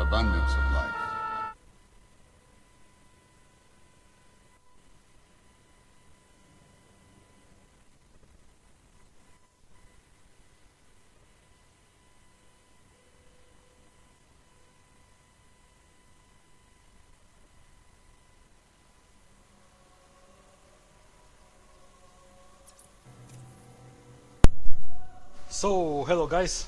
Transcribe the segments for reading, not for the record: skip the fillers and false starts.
abundance of life. So, hello guys.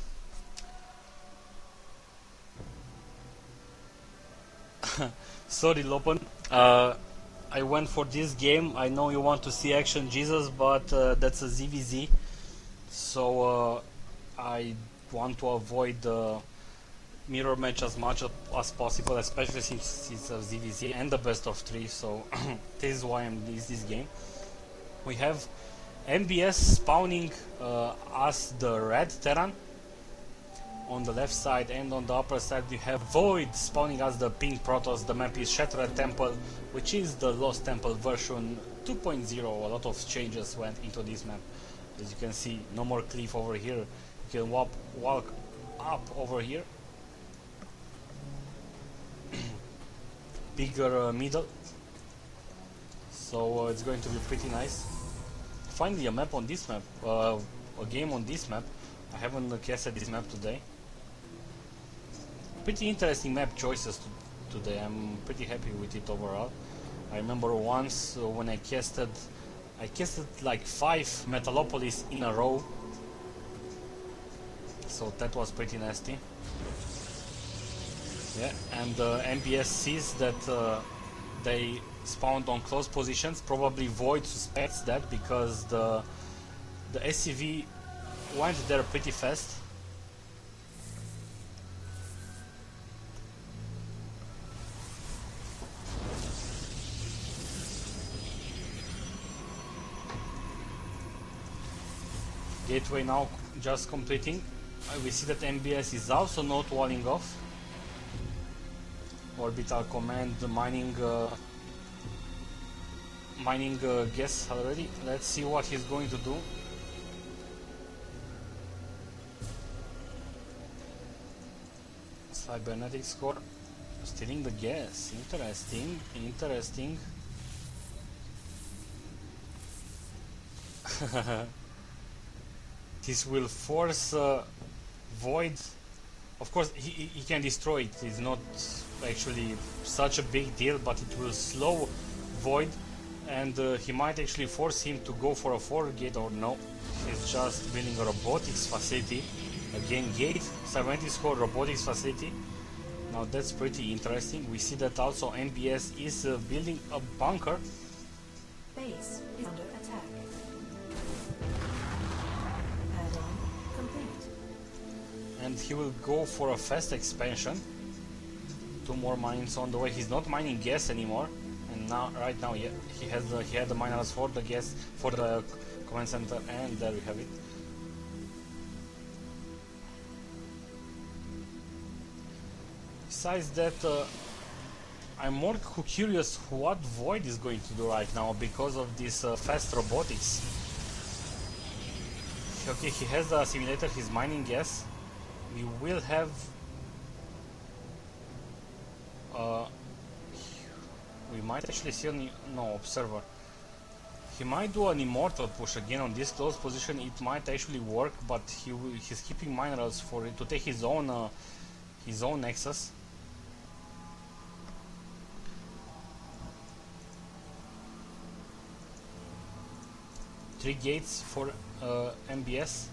Sorry Lopan, I went for this game. I know you want to see Action Jesus, but that's a ZVZ, so I want to avoid the mirror match as much as possible, especially since it's a ZVZ and the best of 3, so this is why I'm this game. We have MBS spawning as the red Terran on the left side, and on the upper side we have Void spawning as the pink Protoss. The map is Shattered Temple, which is the Lost Temple version 2.0. A lot of changes went into this map. As you can see, no more cliff over here. You can walk up over here. Bigger middle. So it's going to be pretty nice. Finally a map on this map, a game on this map. I haven't casted this map today. Pretty interesting map choices today. I'm pretty happy with it overall. I remember once when I casted like 5 Metalopolis in a row, so that was pretty nasty. Yeah, and MBS sees that they spawned on close positions. Probably Void suspects that because the SCV went there pretty fast. Gateway now just completing. We see that MBS is also not walling off. Orbital command mining guess already. Let's see what he's going to do. Cybernetic score, stealing the gas. Interesting. This will force Void. Of course, he can destroy it. It's not actually such a big deal, but it will slow Void, and he might actually force him to go for a 4-gate, or no. He's just building a robotics facility. Again, gate, cybernetic score, robotics facility. Now that's pretty interesting. We see that also MBS is building a bunker. Base is under attack. Add-on complete. And he will go for a fast expansion. 2 more mines on the way. He's not mining gas anymore, and now, right now, yeah, he had the miners for the gas, for the command center, and there we have it. Besides that, I'm more curious what Void is going to do right now because of this fast robotics. Okay, he has the assimilator, he's mining gas. We will have... we might actually see no observer. He might do an immortal push again on this close position. It might actually work, but he's keeping minerals for it to take his own nexus. Three gates for MBS,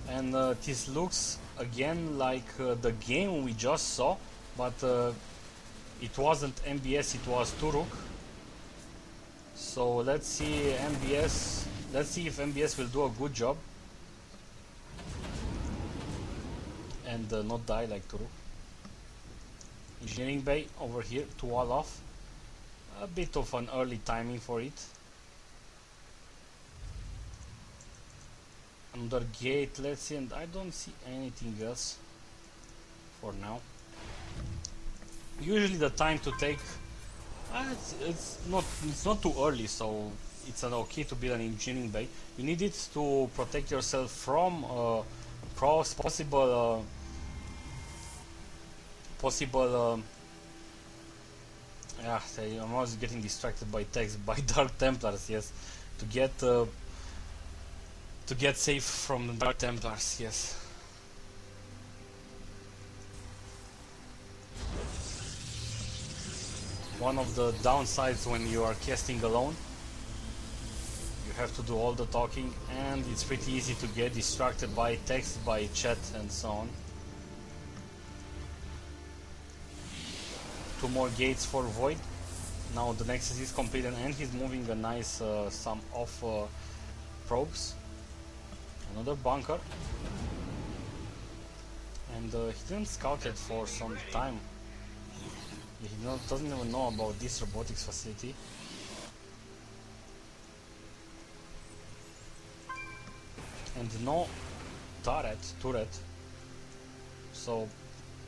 and this looks again like the game we just saw, but it wasn't MBS, it was Turuk. So let's see MBS. Let's see if MBS will do a good job and not die like Turuk. Engineering bay over here to wall off. A bit of an early timing for it. Another gate, let's see, and I don't see anything else for now. Usually the time to take it's not too early, so it's an okay to build an engineering bay. You need it to protect yourself from possible possible. Yeah, I'm always getting distracted by text by Dark Templars. Yes, to get safe from the Dark Templars. Yes. One of the downsides when you are casting alone, you have to do all the talking, and it's pretty easy to get distracted by text, by chat, and so on. 2 more gates for Void. Now the Nexus is completed, and he's moving a nice sum of probes. Another bunker. And he didn't scout it for some time. He doesn't even know about this robotics facility. And no turret. So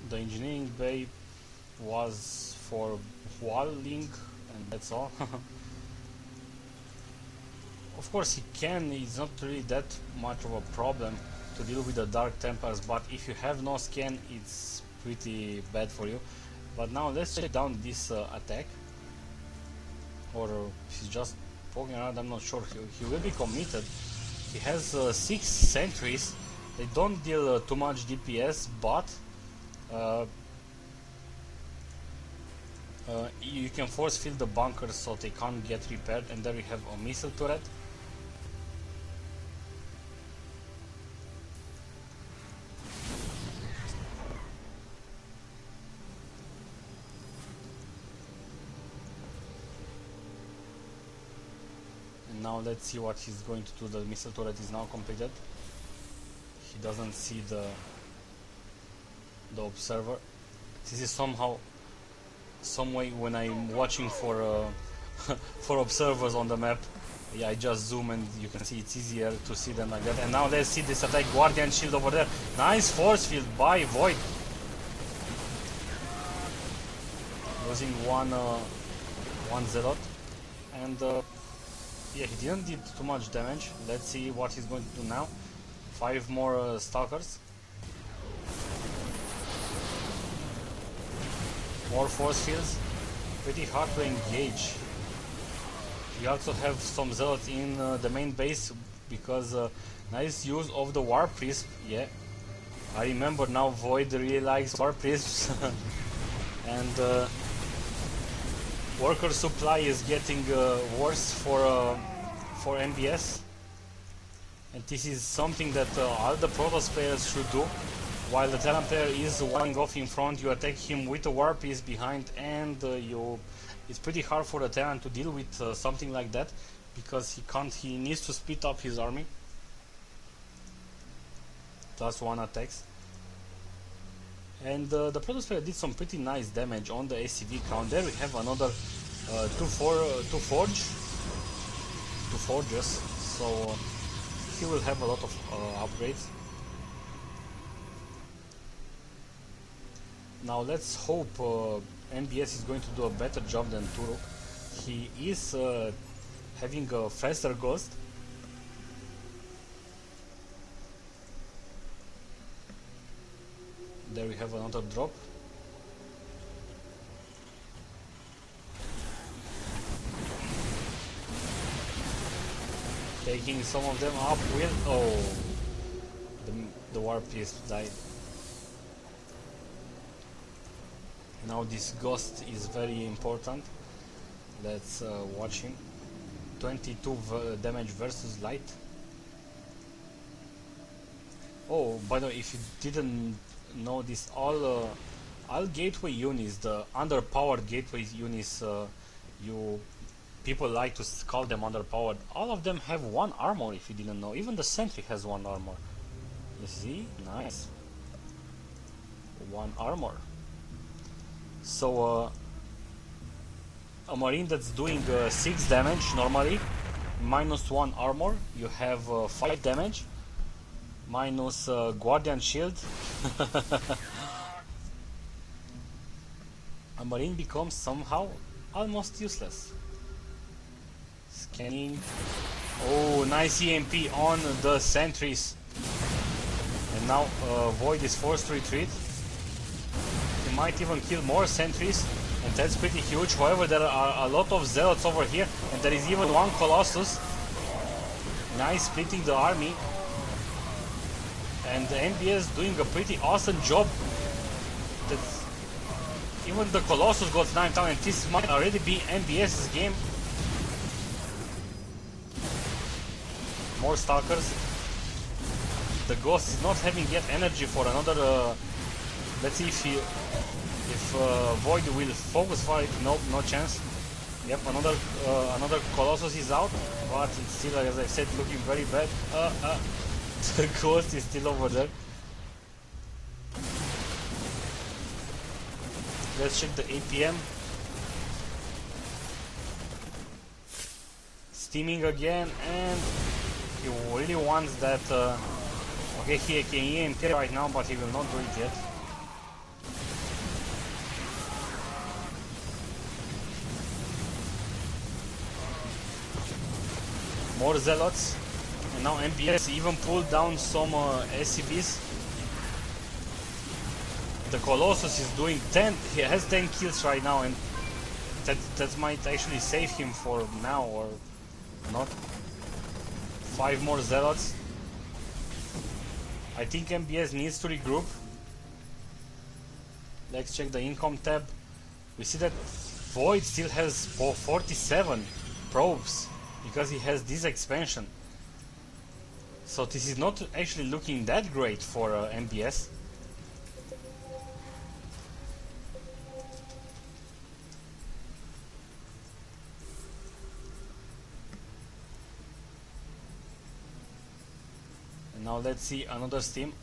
the engineering bay was for walling, and that's all. Of course it's not really that much of a problem to deal with the Dark Templars, but if you have no scan, it's pretty bad for you. But now let's check down this attack. Or he's just poking around, I'm not sure. He will be committed. He has 6 sentries. They don't deal too much DPS, but you can force fill the bunkers so they can't get repaired. And there we have a missile turret. Now let's see what he's going to do. The missile turret is now completed. He doesn't see the observer. This is somehow some way when I'm watching for for observers on the map. Yeah, I just zoom and you can see it's easier to see them like that. And now let's see this attack. Guardian shield over there. Nice force field by Void. Losing one zealot. And yeah, he didn't do too much damage. Let's see what he's going to do now. 5 more stalkers. More force fields. Pretty hard to engage. We also have some zealots in the main base because nice use of the warp prism. Yeah, I remember now. Void really likes warp prisms. And worker supply is getting worse for NBS, and this is something that all the Protoss players should do. While the Terran player is walling off in front, you attack him with a warp piece behind, and it's pretty hard for the Terran to deal with something like that, because he needs to split up his army. +1 attacks. And the Protoss player did some pretty nice damage on the ACV count. There we have another 2 forges, so he will have a lot of upgrades. Now let's hope NBS is going to do a better job than Turok. He is having a faster ghost. There we have another drop. Taking some of them up with... oh, the warp piece died. Now this ghost is very important. Let's watch him. 22 damage versus light. Oh, by the way, if you didn't know this, all gateway units, the underpowered gateway units, people like to call them underpowered. All of them have 1 armor, if you didn't know. Even the sentry has 1 armor. You see? Nice. 1 armor. So a marine that's doing 6 damage normally, -1 armor, you have 5 damage, minus guardian shield. A marine becomes somehow almost useless. Scanning. Oh, nice EMP on the sentries. And now Void is forced to retreat. might even kill more sentries, and that's pretty huge. However, there are a lot of zealots over here, and there is even one Colossus. Nice splitting the army. And the MBS doing a pretty awesome job. That's, even the Colossus got sniped down, and this might already be MBS's game. More stalkers. The Ghost is not having yet energy for another. Let's see if Void will focus fight. Nope, no chance. Yep, another Colossus is out, but it's still, as I said, looking very bad. The Ghost is still over there. Let's check the APM. Steaming again, and he really wants that. Okay, he can EMP right now, but he will not do it yet. More zealots, and now MBS even pulled down some SCVs. The Colossus is doing 10. He has 10 kills right now, and that might actually save him for now or not. 5 more zealots. I think MBS needs to regroup. Let's check the income tab. We see that Void still has 47 probes because he has this expansion. So this is not actually looking that great for MBS. And now let's see another steam.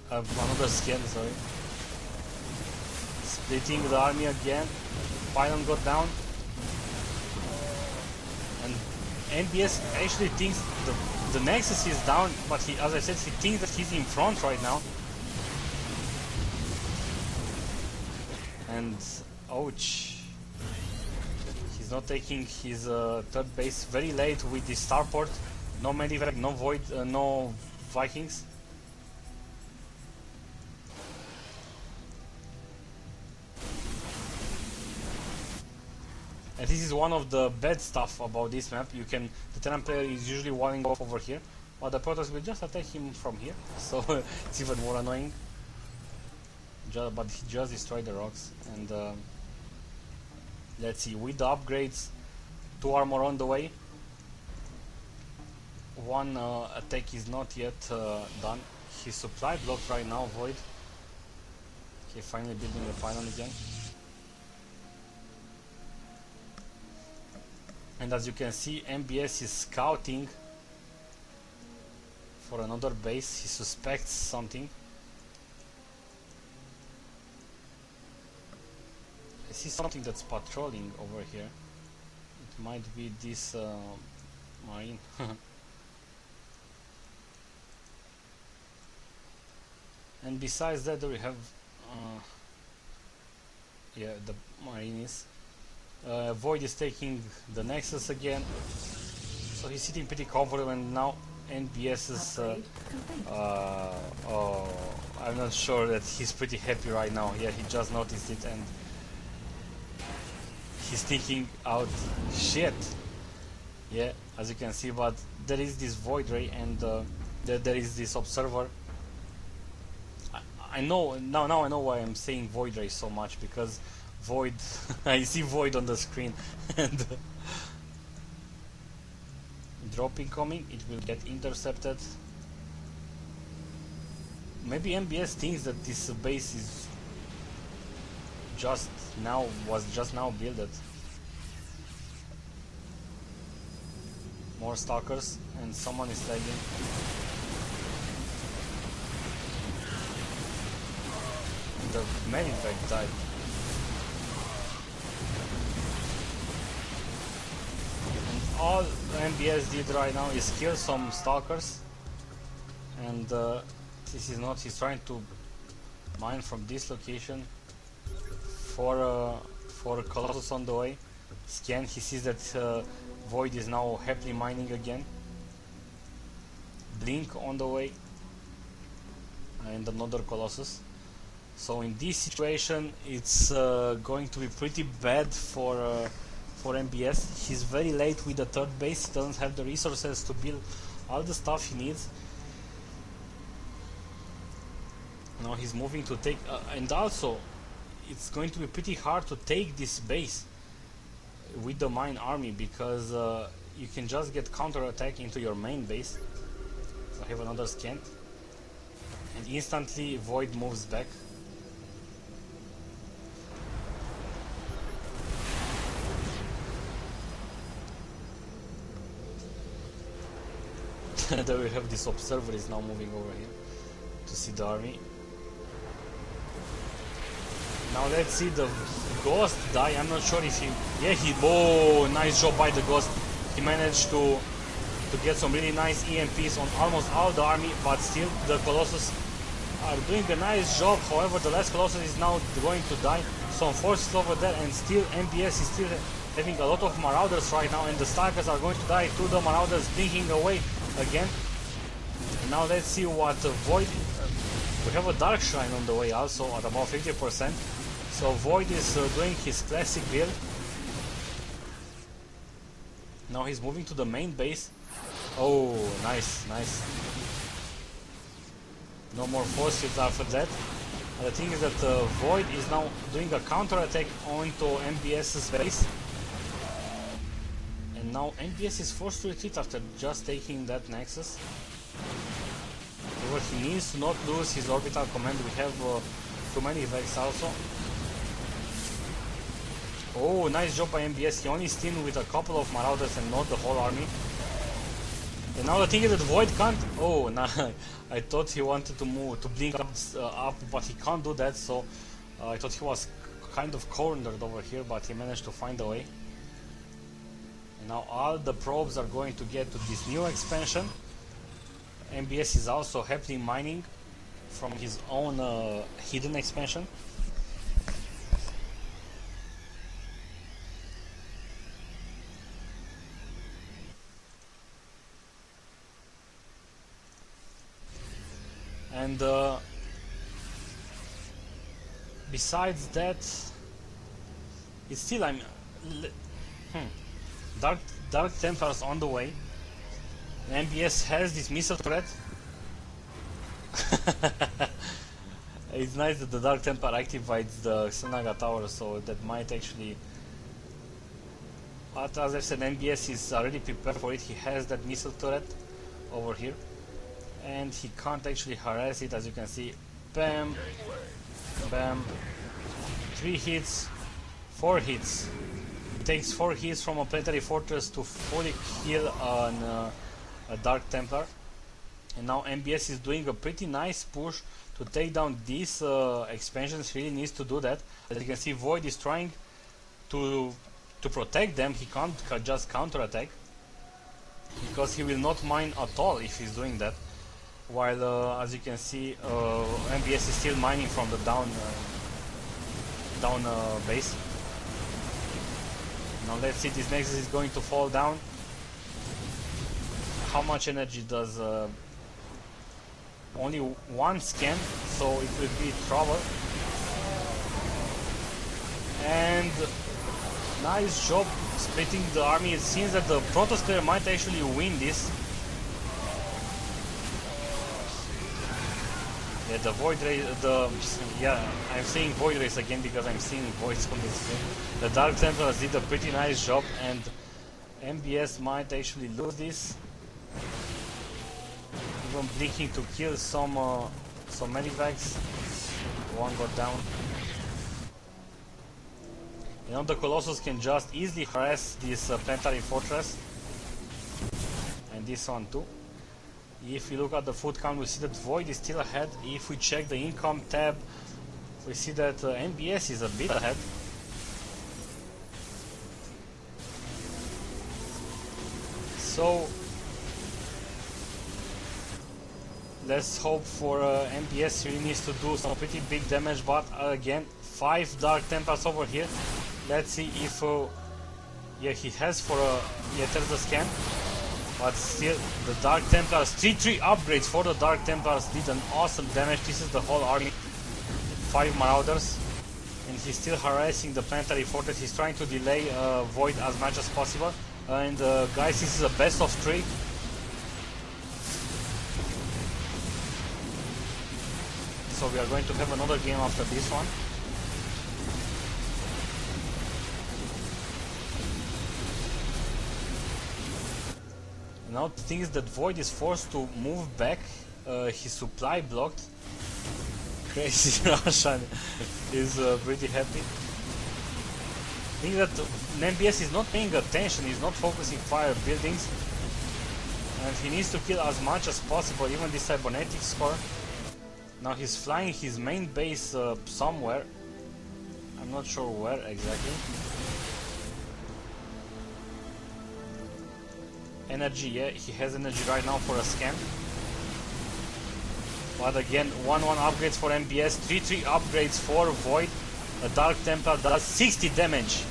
Another scan, sorry. Splitting the army again. Pylon got down. And NBS actually thinks the Nexus is down, but he, as I said, he thinks that he's in front right now. And ouch. He's not taking his third base very late with the starport. No medivac, no Void, no Vikings. And this is one of the bad stuff about this map. The Terran player is usually walling off over here, but the Protoss will just attack him from here, so it's even more annoying. But he just destroyed the rocks. And let's see, with the upgrades, 2 armor on the way. One attack is not yet done. His supply blocked right now, Void. Okay, finally building the pylon again. And as you can see, MBS is scouting for another base. He suspects something. I see something that's patrolling over here. It might be this marine. And besides that, we have yeah, the marines. Void is taking the Nexus again, so he's sitting pretty comfortable. And now NBS is oh, I'm not sure that he's pretty happy right now. Yeah, he just noticed it and he's thinking out shit. Yeah, as you can see, but there is this Void Ray and there is this observer. I know now I know why I'm saying Void Ray so much, because Void, I see Void on the screen. And drop incoming, it will get intercepted. Maybe MBS thinks that this base is was just now built. More stalkers, and someone is lagging. The medivac died. And all MBS did right now is kill some stalkers, and this is not. He's trying to mine from this location for a Colossus on the way. Scan. He sees that Void is now happily mining again. Blink on the way, and another Colossus. So in this situation, it's going to be pretty bad for MBS. He's very late with the third base. He doesn't have the resources to build all the stuff he needs. Now he's moving to take, and also it's going to be pretty hard to take this base with the mine army, because you can just get counter-attack into your main base. So I have another scan, and instantly Void moves back. There we have this observer is now moving over here to see the army. Now let's see the ghost die. I'm not sure if he... Yeah, oh, nice job by the ghost. He managed to get some really nice EMPs on almost all the army, but still the Colossus are doing a nice job. However, the last Colossus is now going to die. Some forces over there, and still MBS is still having a lot of Marauders right now, and the Stalkers are going to die too. The Marauders blinking away again. And now let's see what Void... we have a Dark Shrine on the way also at about 50%. So Void is doing his classic build. Now he's moving to the main base. Oh, nice, nice. No more force fields after that. The thing is that Void is now doing a counter attack onto MBS's base. And now MBS is forced to retreat after just taking that Nexus. However, he needs to not lose his orbital command. We have too many Vex also. Oh, nice job by MBS. He only steamed with a couple of Marauders and not the whole army. And now the thing is that Void can't... Oh, nah, I thought he wanted to move, to blink up, but he can't do that, so I thought he was kind of cornered over here, but he managed to find a way. And now all the probes are going to get to this new expansion. MBS is also happily mining from his own hidden expansion. And besides that, it's still Dark Templars on the way. And MBS has this missile turret. It's nice that the Dark Templar activates the Sunaga Tower, so that might actually... But as I said, MBS is already prepared for it. He has that missile turret over here. And he can't actually harass it, as you can see. Bam, bam, 3 hits, 4 hits. It takes 4 hits from a planetary fortress to fully kill a Dark Templar. And now MBS is doing a pretty nice push to take down these expansions. He really needs to do that. As you can see, Void is trying to protect them. He can't just counter-attack, because he will not mine at all if he's doing that. While as you can see, MBS is still mining from the down base. Now let's see, this Nexus is going to fall down. How much energy does... only 1 scan, so it will be trouble. And nice job splitting the army. It seems that the Protosphere might actually win this. Yeah, the Void Race, I'm saying Void Race again because I'm seeing voids on the screen. The Dark Templars did a pretty nice job, and MBS might actually lose this. Even blinking to kill some medivacs. One got down. You know, the Colossus can just easily harass this planetary fortress, and this one too. If we look at the foot count, we see that Void is still ahead. If we check the income tab, we see that MBS is a bit ahead. So let's hope for MBS. He really needs to do some pretty big damage, but again, 5 Dark Templars over here. Let's see if yeah, he has for there's a scan. But still, the Dark Templars, 3 upgrades for the Dark Templars did an awesome damage. This is the whole army. 5 Marauders, and he's still harassing the planetary fortress. He's trying to delay Void as much as possible. And guys, this is a best of 3. So we are going to have another game after this one. Now the thing is that Void is forced to move back. His supply blocked. Crazy Russian is pretty happy. I think that MBS is not paying attention, he's not focusing fire buildings. And he needs to kill as much as possible, even the cybernetic score. Now he's flying his main base somewhere. I'm not sure where exactly. Energy, yeah, he has energy right now for a scan. But again, 1-1 upgrades for MBS, 3-3 upgrades for Void. A Dark Templar does 60 damage.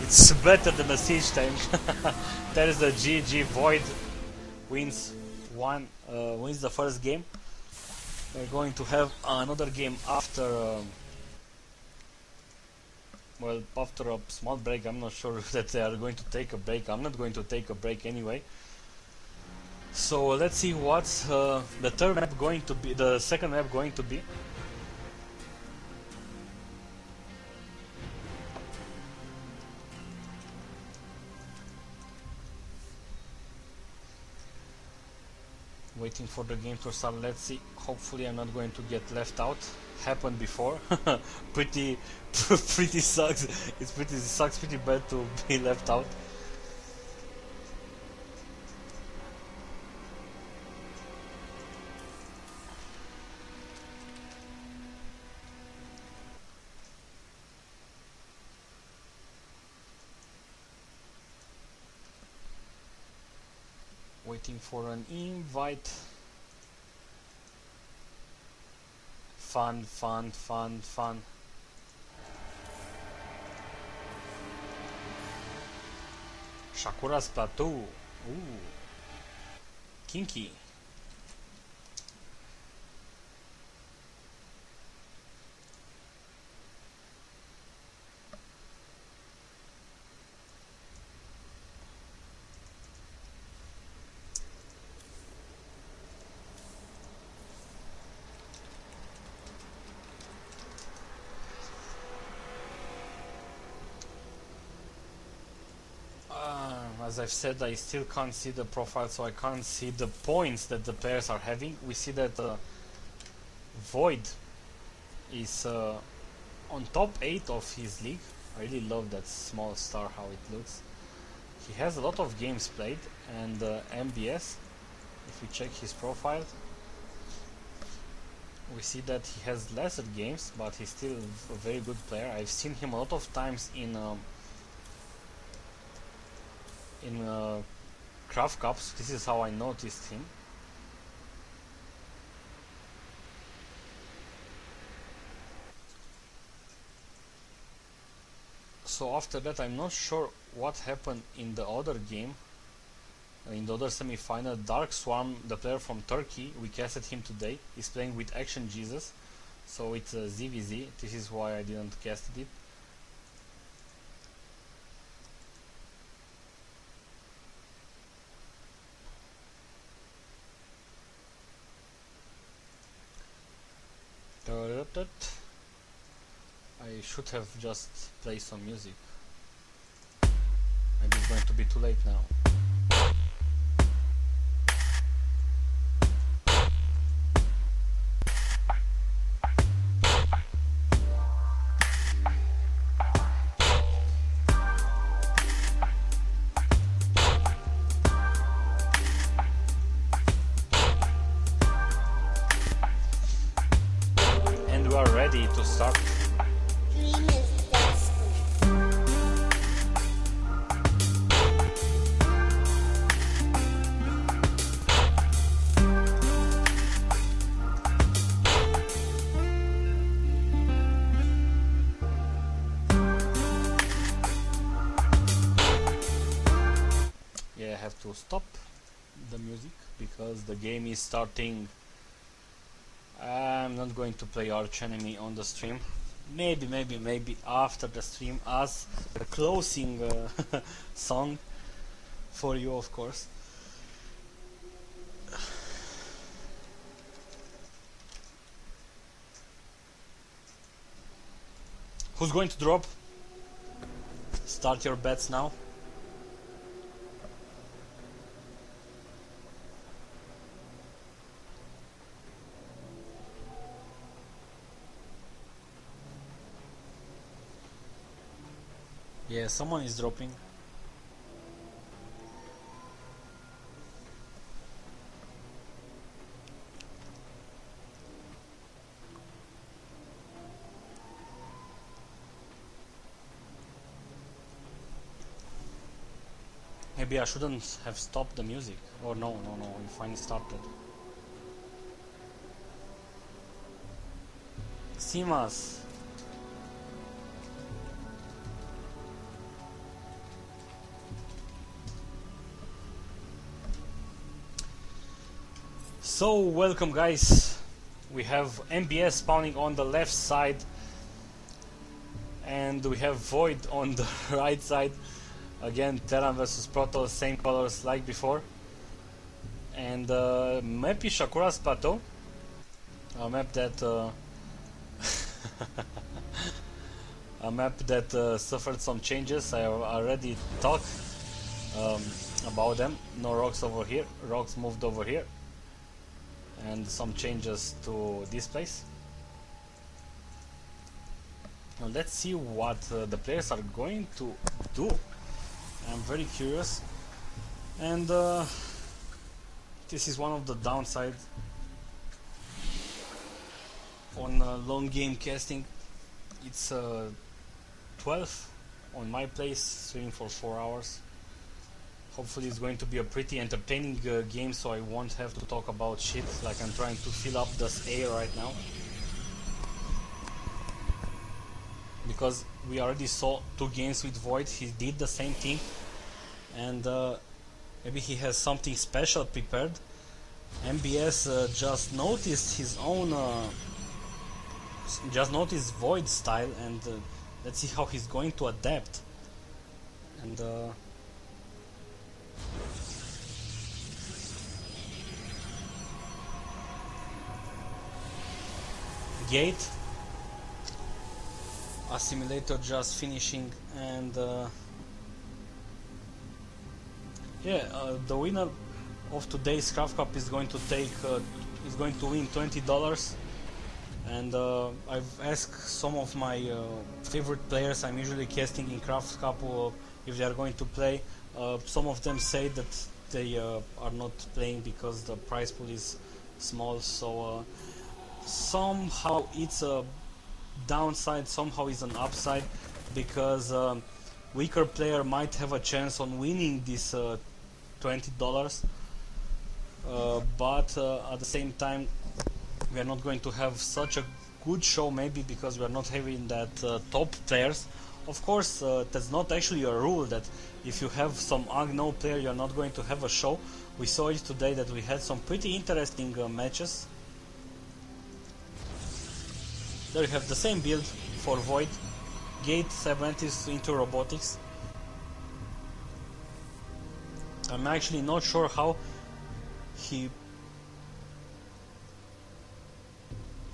It's better than a Siege Tank. That is the GG. Void wins wins the first game. We're going to have another game after well, after a small break. I'm not sure that they are going to take a break. I'm not going to take a break anyway. So let's see what's the third map going to be, the second map going to be. Waiting for the game to start. Let's see. Hopefully I'm not going to get left out. Happened before. pretty sucks. It sucks pretty bad to be left out. Waiting for an invite. Fun. Shakura's Plateau. Ooh. Kinky. As I've said, I still can't see the profile, so I can't see the points that the players are having. We see that Void is on top 8 of his league. I really love that small star, how it looks. He has a lot of games played, and MBS, if we check his profile, we see that he has lesser games, but he's still a very good player. I've seen him a lot of times in CraftCups. This is how I noticed him. So after that, I'm not sure what happened in the other game, in the other semi-final. Dark Swarm, the player from Turkey, we casted him today. He's playing with Action Jesus, so it's a ZVZ. This is why I didn't cast it. I should have just played some music. Maybe it's going to be too late now. And we are ready to start. To stop the music because the game is starting I'm not going to play Arch Enemy on the stream. Maybe after the stream as a closing song for you, of course. Who's going to drop? Start your bets now. Yeah, someone is dropping. Maybe I shouldn't have stopped the music. Oh no, we finally started. Simas. So, welcome guys. We have MBS spawning on the left side and we have Void on the right side. Again, Terran versus Protoss, same colors like before. And map is Shakura's Plateau, a map that suffered some changes. I already talked about them. No rocks over here, rocks moved over here, and some changes to this place. Now let's see what the players are going to do. I'm very curious, and this is one of the downsides on long game casting. It's 12 on my place, streaming for 4 hours. Hopefully it's going to be a pretty entertaining game, so I won't have to talk about shit like I'm trying to fill up this air right now. Because we already saw 2 games with Void, he did the same thing, and maybe he has something special prepared. MBS just noticed his own, just noticed Void style, and let's see how he's going to adapt. And Gate. Assimilator just finishing, and the winner of today's CraftCup is going to take is going to win $20. And I've asked some of my favorite players I'm usually casting in CraftCup if they are going to play. Some of them say that they are not playing because the prize pool is small, so somehow it's a downside, somehow is an upside, because weaker player might have a chance on winning this $20, but at the same time we are not going to have such a good show, maybe because we are not having that top players. Of course, that's not actually a rule that if you have some unknown player you are not going to have a show. We saw it today that we had some pretty interesting matches. There you have the same build for Void. Gate, Cybernetics into Robotics. I'm actually not sure how he...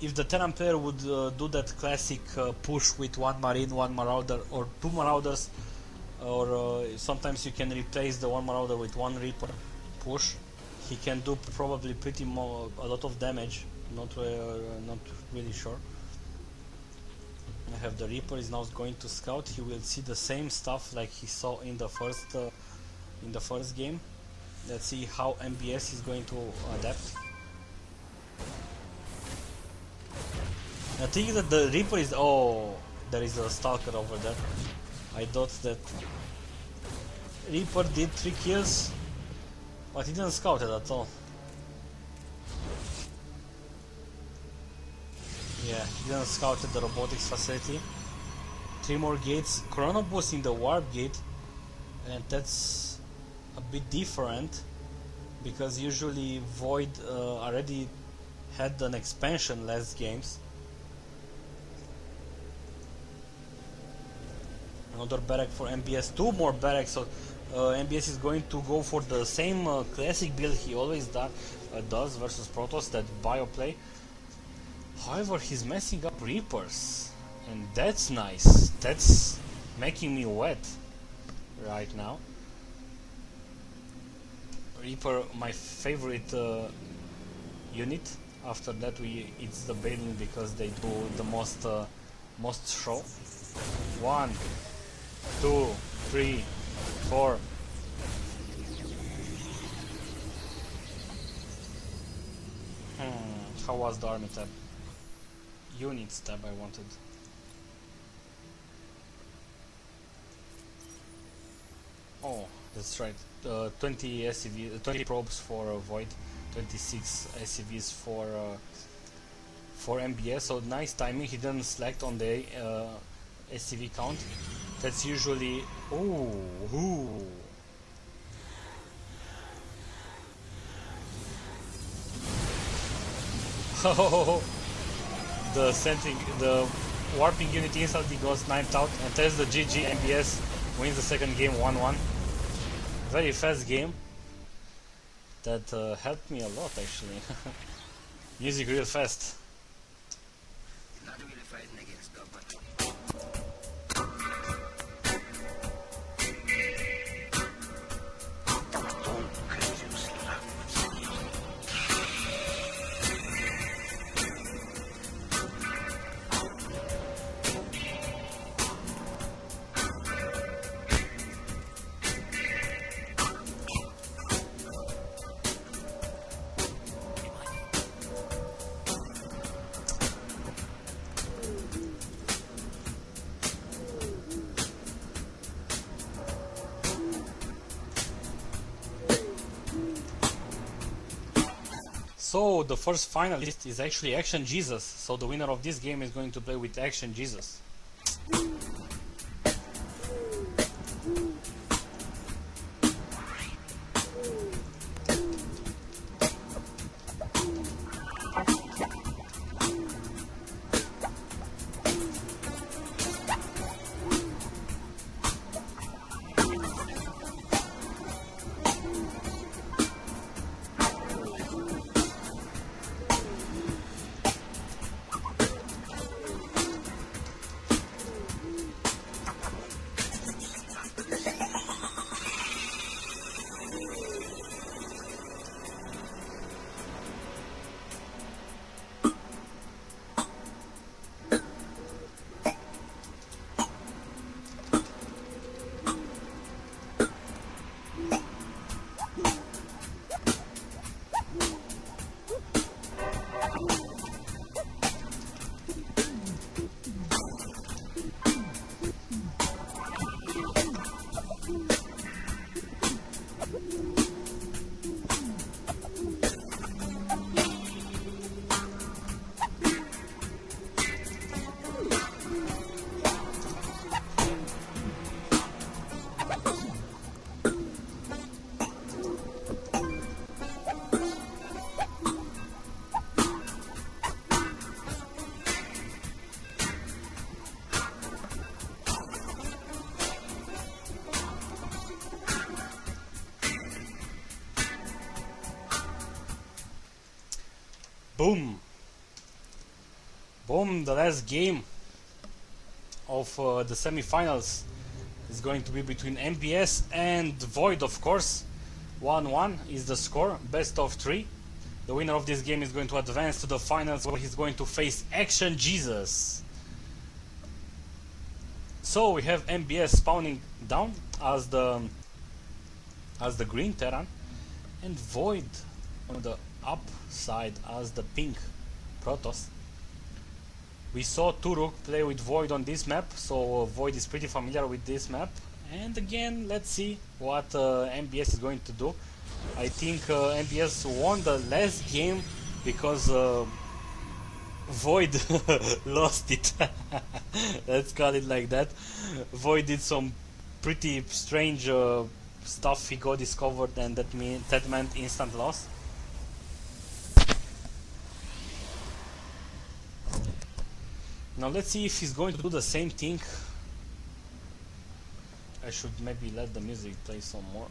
If the Terran player would do that classic push with 1 Marine, 1 Marauder, or 2 Marauders, or sometimes you can replace the 1 Marauder with 1 Reaper push. He can do probably a lot of damage, not really sure. I have the Reaper is now going to scout. He will see the same stuff like he saw in the first game. Let's see how MBS is going to adapt. I think that the Reaper is... oh, there is a Stalker over there. I thought that Reaper did 3 kills, but he didn't scout it at all. Yeah, he didn't scout the robotics facility. 3 more gates. Chrono Boost in the Warp Gate, and that's a bit different because usually Void already had an expansion last games. Another barrack for MBS, 2 more barracks, so MBS is going to go for the same classic build he always does versus Protoss, that bio play. However, he's messing up Reapers, and that's nice. That's making me wet right now. Reaper, my favorite unit. After that, it's the Bailey because they do the most show. 1, 2, 3, 4. How was the army tab? Units tab I wanted. Oh, that's right. 20 SCV, 20 probes for Void, 26 SCVs for MBS. So nice timing. He didn't select on the SCV count. That's usually ooh. The warping unit instantly goes knifed out, and there's the GG. MBS wins the second game 1-1. Very fast game. That helped me a lot actually. Music real fast. Not really fighting against God, but So the first finalist is actually Action Jesus. So the winner of this game is going to play with Action Jesus. Boom! Boom! The last game of the semi-finals is going to be between MBS and Void, of course. 1-1 is the score, best of 3. The winner of this game is going to advance to the finals, where he's going to face Action Jesus. So we have MBS spawning down as the green Terran, and Void on the upside as the pink Protoss. We saw Turuk play with Void on this map, so Void is pretty familiar with this map. And again, let's see what MBS is going to do. I think MBS won the last game because Void lost it. Let's call it like that. Void did some pretty strange stuff. He got discovered, and that meant instant loss. Now let's see if he's going to do the same thing. I should maybe let the music play some more.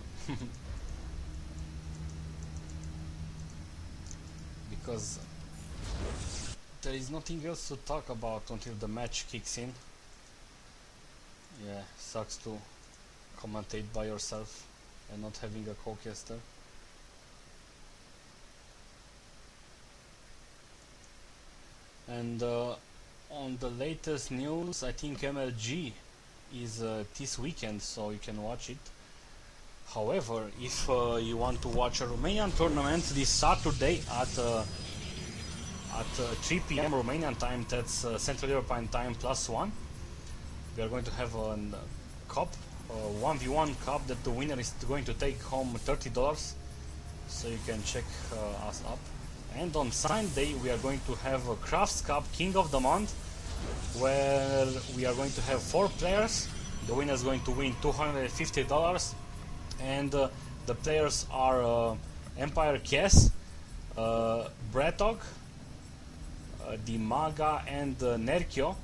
Because there is nothing else to talk about until the match kicks in. Yeah, sucks to commentate by yourself and not having a co-caster. And on the latest news, I think MLG is this weekend, so you can watch it. However, if you want to watch a Romanian tournament this Saturday at 3 p.m. Romanian time, that's Central European time +1, we are going to have a cup, 1v1 cup, that the winner is going to take home $30, so you can check us up. And on Sunday we are going to have a CraftCup King of the Month, where we are going to have 4 players. The winner is going to win $250, and the players are Empire Kes, Bretog, Dimaga, and Nerkio.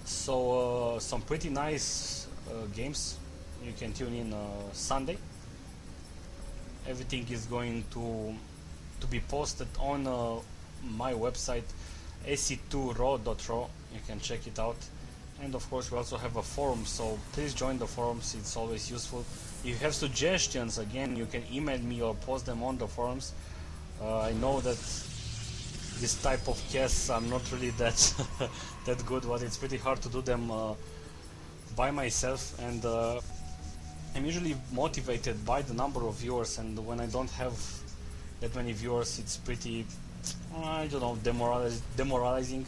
So some pretty nice games. You can tune in Sunday. Everything is going to be posted on my website ac2ro.ro. You can check it out. And of course we also have a forum, so please join the forums, it's always useful. If you have suggestions, again, you can email me or post them on the forums. I know that this type of casts I'm not really that that good, but it's pretty hard to do them by myself, and I'm usually motivated by the number of viewers, and when I don't have that many viewers, it's pretty, I don't know, demoralizing.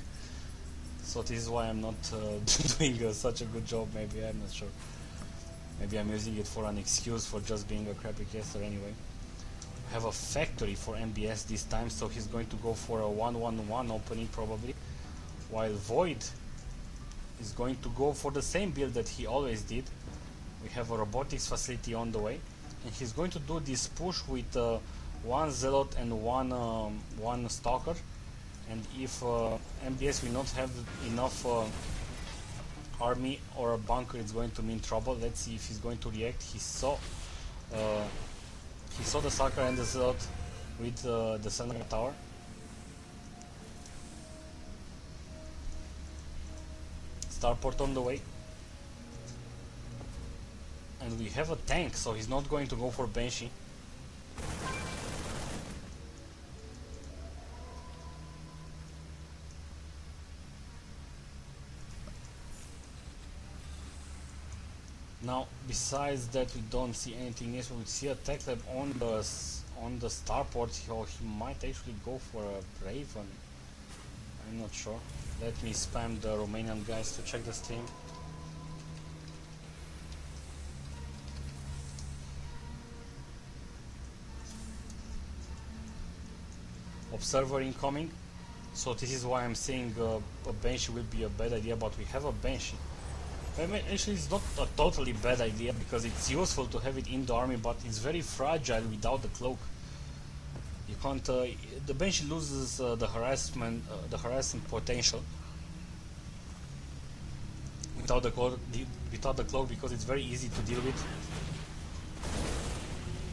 So this is why I'm not doing such a good job. Maybe, I'm not sure. Maybe I'm using it for an excuse for just being a crappy caster anyway. We have a factory for MBS this time, so he's going to go for a 1-1-1 opening probably, while Void is going to go for the same build that he always did. We have a robotics facility on the way, and he's going to do this push with 1 Zealot and one Stalker. And if MBS will not have enough army or a bunker, it's going to mean trouble. Let's see if he's going to react. He saw the Stalker and the Zealot with the center tower. Starport on the way. And we have a tank, so he's not going to go for Banshee. Now, besides that, we don't see anything else. We see a tech lab on the starport. He might actually go for a Raven. I'm not sure. Let me spam the Romanian guys to check the stream. Observer incoming. So this is why I'm saying a Banshee will be a bad idea, but we have a Banshee. I mean, actually, it's not a totally bad idea, because it's useful to have it in the army, but it's very fragile without the cloak. You can't. The Banshee loses the harassment potential without the cloak, because it's very easy to deal with.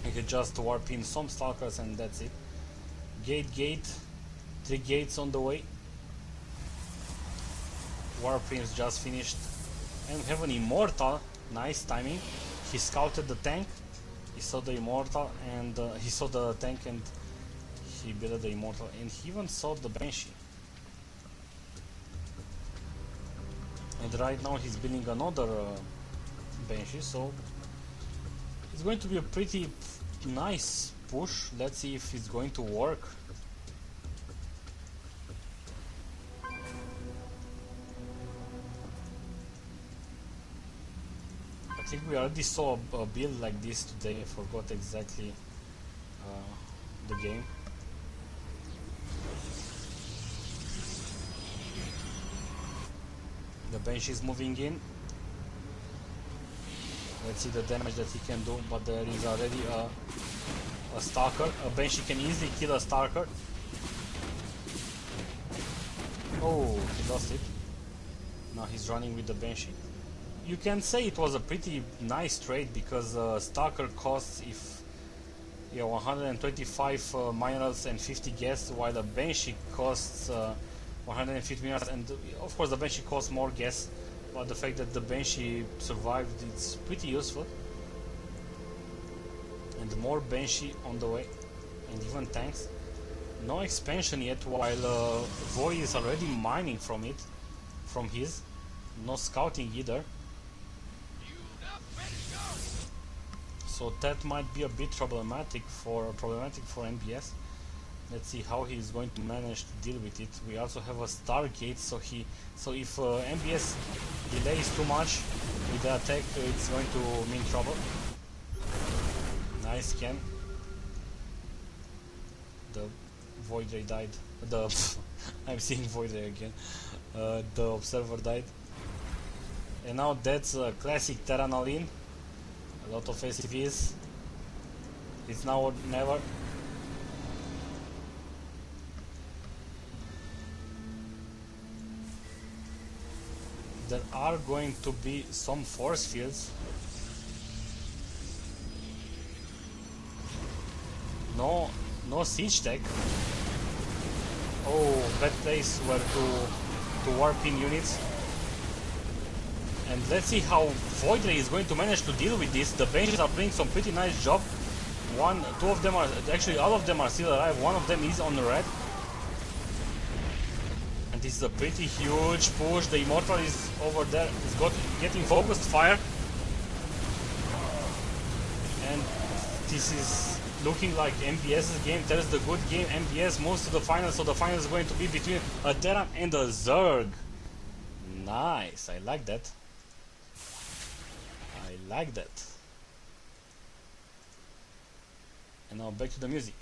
You can just warp in some stalkers and that's it. Gate, 3 gates on the way. Warprints just finished. And we have an Immortal, nice timing. He scouted the tank, he saw the Immortal, and he saw the tank, and he built the Immortal, and he even saw the Banshee. And right now he's building another Banshee, so it's going to be a pretty nice push. Let's see if it's going to work. I think we already saw a build like this today. I forgot exactly the game. The Banshee is moving in. Let's see the damage that he can do, but there is already a Stalker. A Banshee can easily kill a Stalker. Oh, he lost it. Now he's running with the Banshee. You can say it was a pretty nice trade because Stalker costs if 125 minerals and 50 gas, while the Banshee costs 150 minerals, and of course the Banshee costs more gas, but the fact that the Banshee survived, it's pretty useful. And more Banshee on the way, and even tanks. No expansion yet, while Void is already mining from it, from his. No scouting either. So that might be a bit problematic for MBS. Let's see how he is going to manage to deal with it. We also have a Stargate, so if MBS delays too much with the attack, it's going to mean trouble. Nice scan. The Void Ray died. I'm seeing Void Ray again. The Observer died. And now that's a classic Terranolin. A lot of SCVs. It's now or never. There are going to be some force fields. No siege tech. Oh, bad place where to warp in units. And let's see how Void Ray is going to manage to deal with this. The Banshees are doing some pretty nice job. Two of them are, actually all of them are still alive. One of them is on the red. And this is a pretty huge push. The Immortal is over there, is getting focused fire. And this is looking like MBS's game. There's the good game. MBS moves to the final, so the final is going to be between a Terran and a Zerg. Nice, I like that. I like that. And now back to the music.